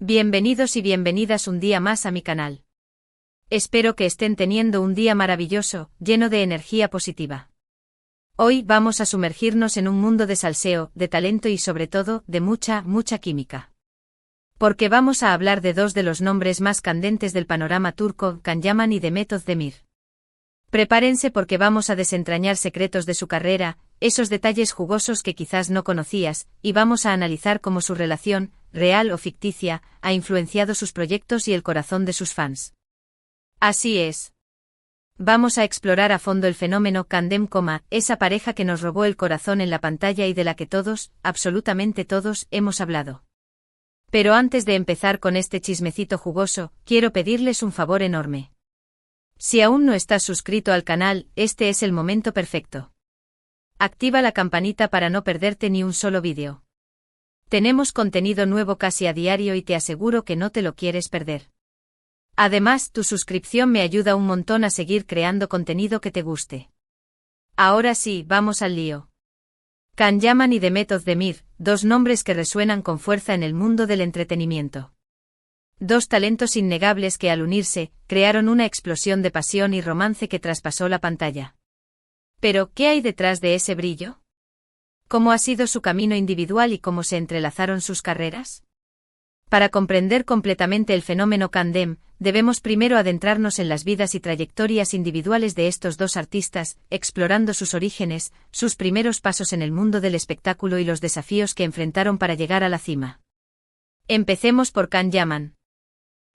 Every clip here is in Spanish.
Bienvenidos y bienvenidas un día más a mi canal. Espero que estén teniendo un día maravilloso, lleno de energía positiva. Hoy vamos a sumergirnos en un mundo de salseo, de talento y sobre todo, de mucha química. Porque vamos a hablar de dos de los nombres más candentes del panorama turco, Can Yaman y Demet Özdemir. Prepárense porque vamos a desentrañar secretos de su carrera, esos detalles jugosos que quizás no conocías, y vamos a analizar cómo su relación, real o ficticia, ha influenciado sus proyectos y el corazón de sus fans. Así es. Vamos a explorar a fondo el fenómeno Kandem, esa pareja que nos robó el corazón en la pantalla y de la que todos, absolutamente todos, hemos hablado. Pero antes de empezar con este chismecito jugoso, quiero pedirles un favor enorme. Si aún no estás suscrito al canal, este es el momento perfecto. Activa la campanita para no perderte ni un solo vídeo. Tenemos contenido nuevo casi a diario y te aseguro que no te lo quieres perder. Además, tu suscripción me ayuda un montón a seguir creando contenido que te guste. Ahora sí, vamos al lío. Can Yaman y Demet Özdemir, dos nombres que resuenan con fuerza en el mundo del entretenimiento. Dos talentos innegables que al unirse, crearon una explosión de pasión y romance que traspasó la pantalla. Pero, ¿qué hay detrás de ese brillo? ¿Cómo ha sido su camino individual y cómo se entrelazaron sus carreras? Para comprender completamente el fenómeno Kandem, debemos primero adentrarnos en las vidas y trayectorias individuales de estos dos artistas, explorando sus orígenes, sus primeros pasos en el mundo del espectáculo y los desafíos que enfrentaron para llegar a la cima. Empecemos por Can Yaman.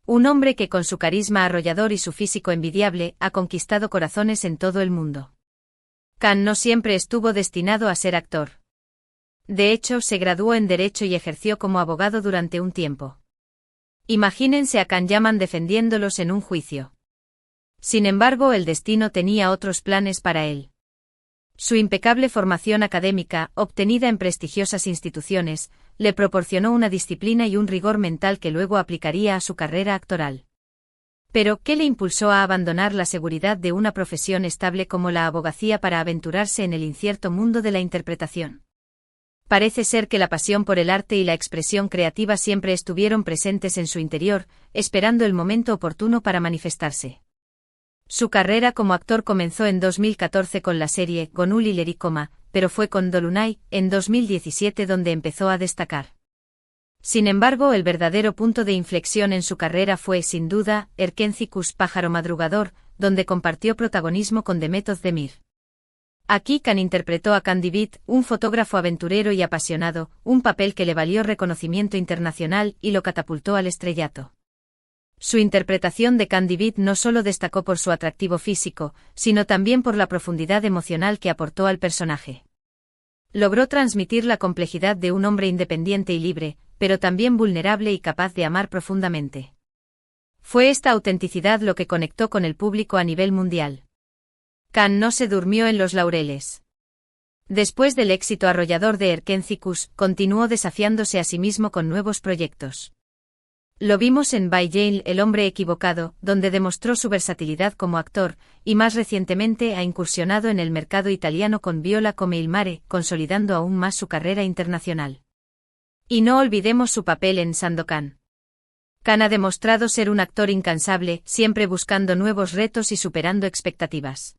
Un hombre que con su carisma arrollador y su físico envidiable ha conquistado corazones en todo el mundo. Can no siempre estuvo destinado a ser actor. De hecho, se graduó en Derecho y ejerció como abogado durante un tiempo. Imagínense a Can Yaman defendiéndolos en un juicio. Sin embargo, el destino tenía otros planes para él. Su impecable formación académica, obtenida en prestigiosas instituciones, le proporcionó una disciplina y un rigor mental que luego aplicaría a su carrera actoral. Pero, ¿qué le impulsó a abandonar la seguridad de una profesión estable como la abogacía para aventurarse en el incierto mundo de la interpretación? Parece ser que la pasión por el arte y la expresión creativa siempre estuvieron presentes en su interior, esperando el momento oportuno para manifestarse. Su carrera como actor comenzó en 2014 con la serie Gönül İleri, pero fue con Dolunay, en 2017 donde empezó a destacar. Sin embargo, el verdadero punto de inflexión en su carrera fue, sin duda, Erkenci Kuş, Pájaro Madrugador, donde compartió protagonismo con Demet Özdemir. Aquí Can interpretó a Kandibit, un fotógrafo aventurero y apasionado, un papel que le valió reconocimiento internacional y lo catapultó al estrellato. Su interpretación de Kandibit no solo destacó por su atractivo físico, sino también por la profundidad emocional que aportó al personaje. Logró transmitir la complejidad de un hombre independiente y libre, pero también vulnerable y capaz de amar profundamente. Fue esta autenticidad lo que conectó con el público a nivel mundial. Can no se durmió en los laureles. Después del éxito arrollador de Erkenci Kuş, continuó desafiándose a sí mismo con nuevos proyectos. Lo vimos en Bay Jail, El hombre equivocado, donde demostró su versatilidad como actor, y más recientemente ha incursionado en el mercado italiano con Viola come il mare, consolidando aún más su carrera internacional. Y no olvidemos su papel en Sandokan. Can ha demostrado ser un actor incansable, siempre buscando nuevos retos y superando expectativas.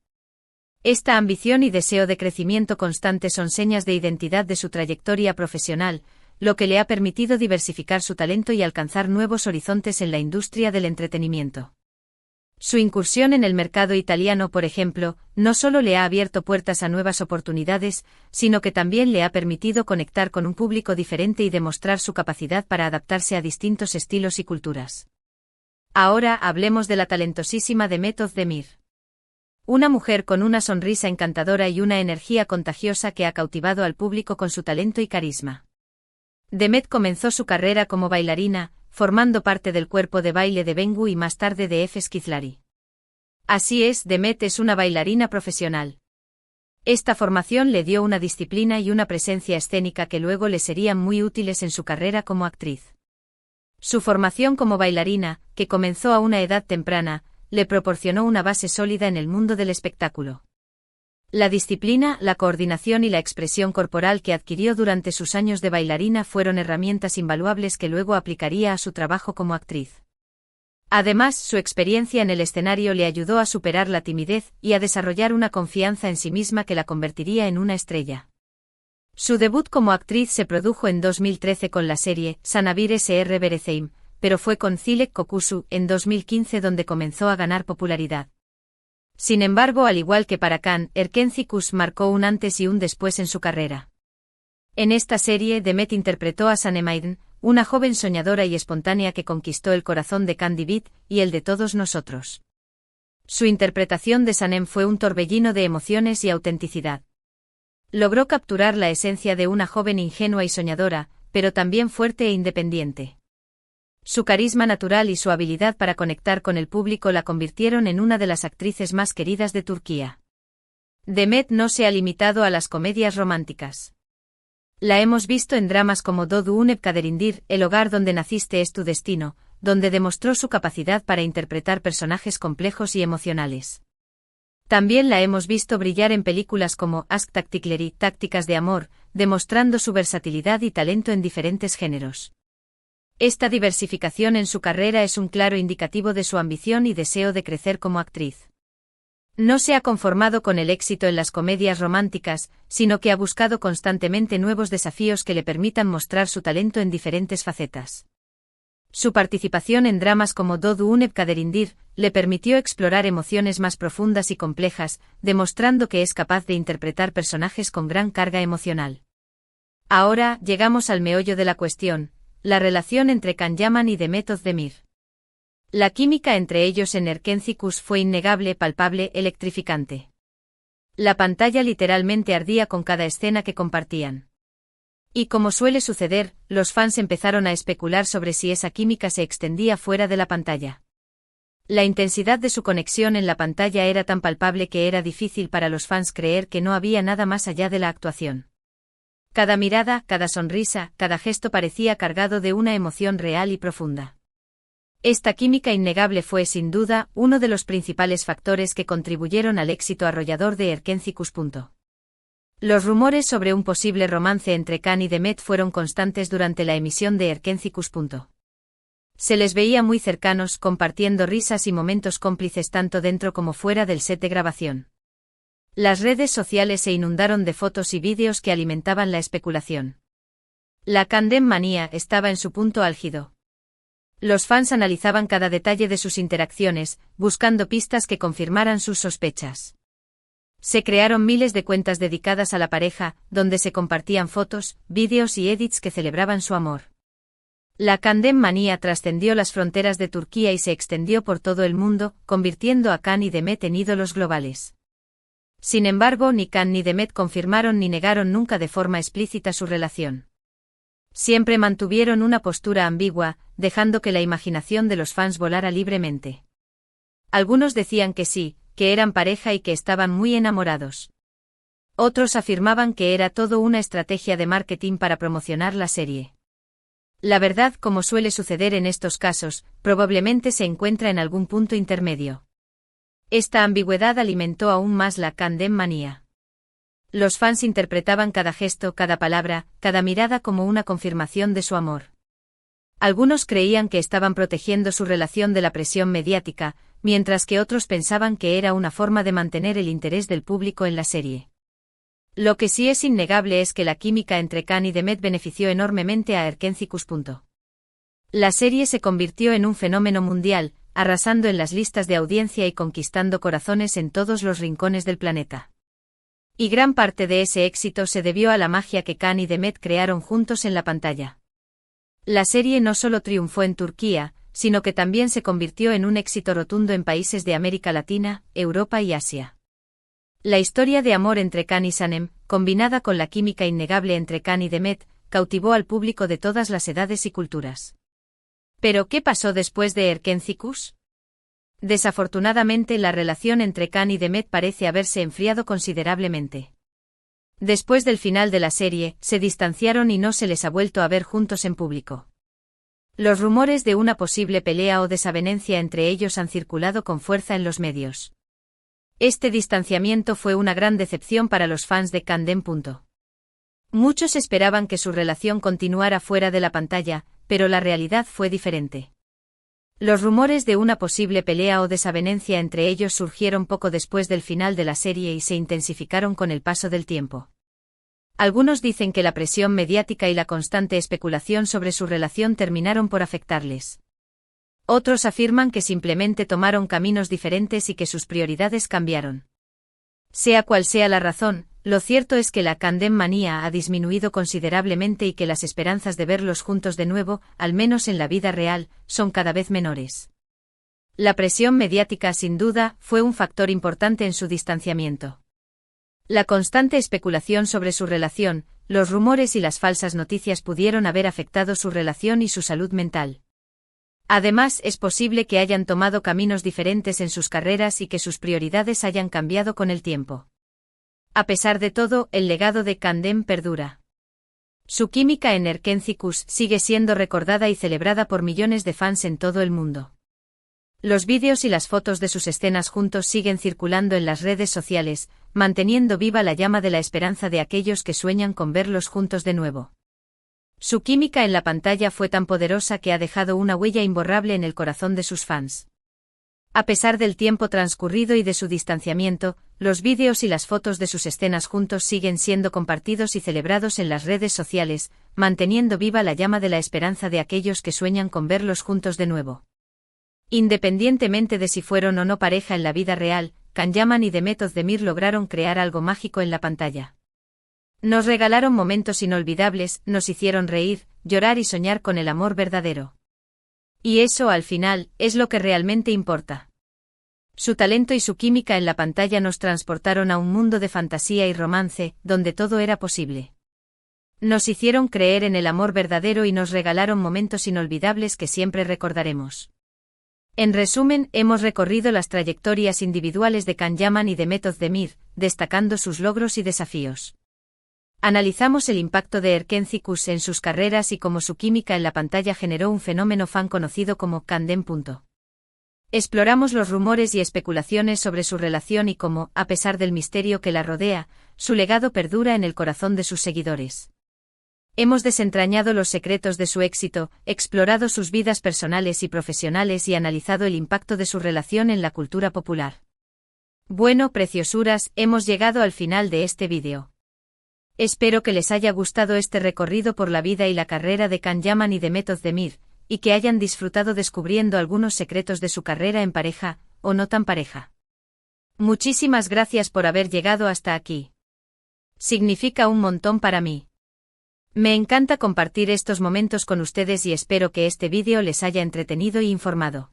Esta ambición y deseo de crecimiento constante son señas de identidad de su trayectoria profesional, lo que le ha permitido diversificar su talento y alcanzar nuevos horizontes en la industria del entretenimiento. Su incursión en el mercado italiano, por ejemplo, no solo le ha abierto puertas a nuevas oportunidades, sino que también le ha permitido conectar con un público diferente y demostrar su capacidad para adaptarse a distintos estilos y culturas. Ahora hablemos de la talentosísima Demet Özdemir. Una mujer con una sonrisa encantadora y una energía contagiosa que ha cautivado al público con su talento y carisma. Demet comenzó su carrera como bailarina, formando parte del cuerpo de baile de Bengu y más tarde de Efes Kizlari. Así es, Demet es una bailarina profesional. Esta formación le dio una disciplina y una presencia escénica que luego le serían muy útiles en su carrera como actriz. Su formación como bailarina, que comenzó a una edad temprana, le proporcionó una base sólida en el mundo del espectáculo. La disciplina, la coordinación y la expresión corporal que adquirió durante sus años de bailarina fueron herramientas invaluables que luego aplicaría a su trabajo como actriz. Además, su experiencia en el escenario le ayudó a superar la timidez y a desarrollar una confianza en sí misma que la convertiría en una estrella. Su debut como actriz se produjo en 2013 con la serie Sanabir Sr. Berezeim, pero fue con Zilek Kokusu en 2015 donde comenzó a ganar popularidad. Sin embargo, al igual que para Khan, Erkenci-Kuş marcó un antes y un después en su carrera. En esta serie, Demet interpretó a Sanem Aydın, una joven soñadora y espontánea que conquistó el corazón de Khan Divit y el de todos nosotros. Su interpretación de Sanem fue un torbellino de emociones y autenticidad. Logró capturar la esencia de una joven ingenua y soñadora, pero también fuerte e independiente. Su carisma natural y su habilidad para conectar con el público la convirtieron en una de las actrices más queridas de Turquía. Demet no se ha limitado a las comedias románticas. La hemos visto en dramas como Doğduğun Ev Kaderindir, El hogar donde naciste es tu destino, donde demostró su capacidad para interpretar personajes complejos y emocionales. También la hemos visto brillar en películas como Aşk Taktikleri, Tácticas de amor, demostrando su versatilidad y talento en diferentes géneros. Esta diversificación en su carrera es un claro indicativo de su ambición y deseo de crecer como actriz. No se ha conformado con el éxito en las comedias románticas, sino que ha buscado constantemente nuevos desafíos que le permitan mostrar su talento en diferentes facetas. Su participación en dramas como Doğduğun Ev Kaderindir le permitió explorar emociones más profundas y complejas, demostrando que es capaz de interpretar personajes con gran carga emocional. Ahora, llegamos al meollo de la cuestión: la relación entre Can Yaman y Demet Özdemir. La química entre ellos en Erkenci-Kuş fue innegable, palpable, electrificante. La pantalla literalmente ardía con cada escena que compartían. Y como suele suceder, los fans empezaron a especular sobre si esa química se extendía fuera de la pantalla. La intensidad de su conexión en la pantalla era tan palpable que era difícil para los fans creer que no había nada más allá de la actuación. Cada mirada, cada sonrisa, cada gesto parecía cargado de una emoción real y profunda. Esta química innegable fue, sin duda, uno de los principales factores que contribuyeron al éxito arrollador de Erkenci-Kuş. Los rumores sobre un posible romance entre Can y Demet fueron constantes durante la emisión de Erkenci-Kuş. Se les veía muy cercanos, compartiendo risas y momentos cómplices tanto dentro como fuera del set de grabación. Las redes sociales se inundaron de fotos y vídeos que alimentaban la especulación. La Candem manía estaba en su punto álgido. Los fans analizaban cada detalle de sus interacciones, buscando pistas que confirmaran sus sospechas. Se crearon miles de cuentas dedicadas a la pareja, donde se compartían fotos, vídeos y edits que celebraban su amor. La Candem manía trascendió las fronteras de Turquía y se extendió por todo el mundo, convirtiendo a Can y Demet en ídolos globales. Sin embargo, ni Can ni Demet confirmaron ni negaron nunca de forma explícita su relación. Siempre mantuvieron una postura ambigua, dejando que la imaginación de los fans volara libremente. Algunos decían que sí, que eran pareja y que estaban muy enamorados. Otros afirmaban que era todo una estrategia de marketing para promocionar la serie. La verdad, como suele suceder en estos casos, probablemente se encuentra en algún punto intermedio. Esta ambigüedad alimentó aún más la Candem manía. Los fans interpretaban cada gesto, cada palabra, cada mirada como una confirmación de su amor. Algunos creían que estaban protegiendo su relación de la presión mediática, mientras que otros pensaban que era una forma de mantener el interés del público en la serie. Lo que sí es innegable es que la química entre Can y Demet benefició enormemente a Erkenci-Kuş. La serie se convirtió en un fenómeno mundial, arrasando en las listas de audiencia y conquistando corazones en todos los rincones del planeta. Y gran parte de ese éxito se debió a la magia que Can y Demet crearon juntos en la pantalla. La serie no solo triunfó en Turquía, sino que también se convirtió en un éxito rotundo en países de América Latina, Europa y Asia. La historia de amor entre Can y Sanem, combinada con la química innegable entre Can y Demet, cautivó al público de todas las edades y culturas. ¿Pero qué pasó después de Erkenci-Kuş? Desafortunadamente, la relación entre Can y Demet parece haberse enfriado considerablemente. Después del final de la serie, se distanciaron y no se les ha vuelto a ver juntos en público. Los rumores de una posible pelea o desavenencia entre ellos han circulado con fuerza en los medios. Este distanciamiento fue una gran decepción para los fans de Kangdom. Muchos esperaban que su relación continuara fuera de la pantalla, pero la realidad fue diferente. Los rumores de una posible pelea o desavenencia entre ellos surgieron poco después del final de la serie y se intensificaron con el paso del tiempo. Algunos dicen que la presión mediática y la constante especulación sobre su relación terminaron por afectarles. Otros afirman que simplemente tomaron caminos diferentes y que sus prioridades cambiaron. Sea cual sea la razón, lo cierto es que la Kangdom manía ha disminuido considerablemente y que las esperanzas de verlos juntos de nuevo, al menos en la vida real, son cada vez menores. La presión mediática, sin duda, fue un factor importante en su distanciamiento. La constante especulación sobre su relación, los rumores y las falsas noticias pudieron haber afectado su relación y su salud mental. Además, es posible que hayan tomado caminos diferentes en sus carreras y que sus prioridades hayan cambiado con el tiempo. A pesar de todo, el legado de Kangdom perdura. Su química en Erkenci-Kus sigue siendo recordada y celebrada por millones de fans en todo el mundo. Los vídeos y las fotos de sus escenas juntos siguen circulando en las redes sociales, manteniendo viva la llama de la esperanza de aquellos que sueñan con verlos juntos de nuevo. Su química en la pantalla fue tan poderosa que ha dejado una huella imborrable en el corazón de sus fans. A pesar del tiempo transcurrido y de su distanciamiento, los vídeos y las fotos de sus escenas juntos siguen siendo compartidos y celebrados en las redes sociales, manteniendo viva la llama de la esperanza de aquellos que sueñan con verlos juntos de nuevo. Independientemente de si fueron o no pareja en la vida real, Can Yaman y Demet Özdemir lograron crear algo mágico en la pantalla. Nos regalaron momentos inolvidables, nos hicieron reír, llorar y soñar con el amor verdadero. Y eso, al final, es lo que realmente importa. Su talento y su química en la pantalla nos transportaron a un mundo de fantasía y romance, donde todo era posible. Nos hicieron creer en el amor verdadero y nos regalaron momentos inolvidables que siempre recordaremos. En resumen, hemos recorrido las trayectorias individuales de Can Yaman y Demet Özdemir, destacando sus logros y desafíos. Analizamos el impacto de Erkenci-Kus en sus carreras y cómo su química en la pantalla generó un fenómeno fan conocido como Kangdom. Exploramos los rumores y especulaciones sobre su relación y cómo, a pesar del misterio que la rodea, su legado perdura en el corazón de sus seguidores. Hemos desentrañado los secretos de su éxito, explorado sus vidas personales y profesionales y analizado el impacto de su relación en la cultura popular. Bueno, preciosuras, hemos llegado al final de este vídeo. Espero que les haya gustado este recorrido por la vida y la carrera de Can Yaman y Demet Özdemir, y que hayan disfrutado descubriendo algunos secretos de su carrera en pareja, o no tan pareja. Muchísimas gracias por haber llegado hasta aquí. Significa un montón para mí. Me encanta compartir estos momentos con ustedes y espero que este vídeo les haya entretenido y informado.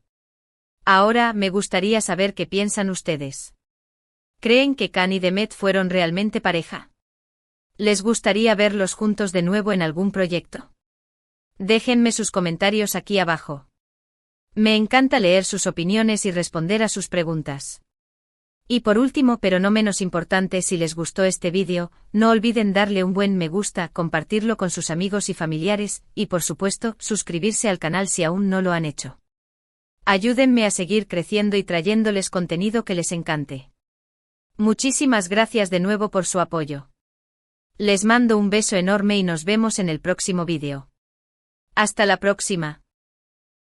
Ahora, me gustaría saber qué piensan ustedes. ¿Creen que Can y Demet fueron realmente pareja? ¿Les gustaría verlos juntos de nuevo en algún proyecto? Déjenme sus comentarios aquí abajo. Me encanta leer sus opiniones y responder a sus preguntas. Y por último, pero no menos importante, si les gustó este vídeo, no olviden darle un buen me gusta, compartirlo con sus amigos y familiares, y por supuesto, suscribirse al canal si aún no lo han hecho. Ayúdenme a seguir creciendo y trayéndoles contenido que les encante. Muchísimas gracias de nuevo por su apoyo. Les mando un beso enorme y nos vemos en el próximo vídeo. Hasta la próxima.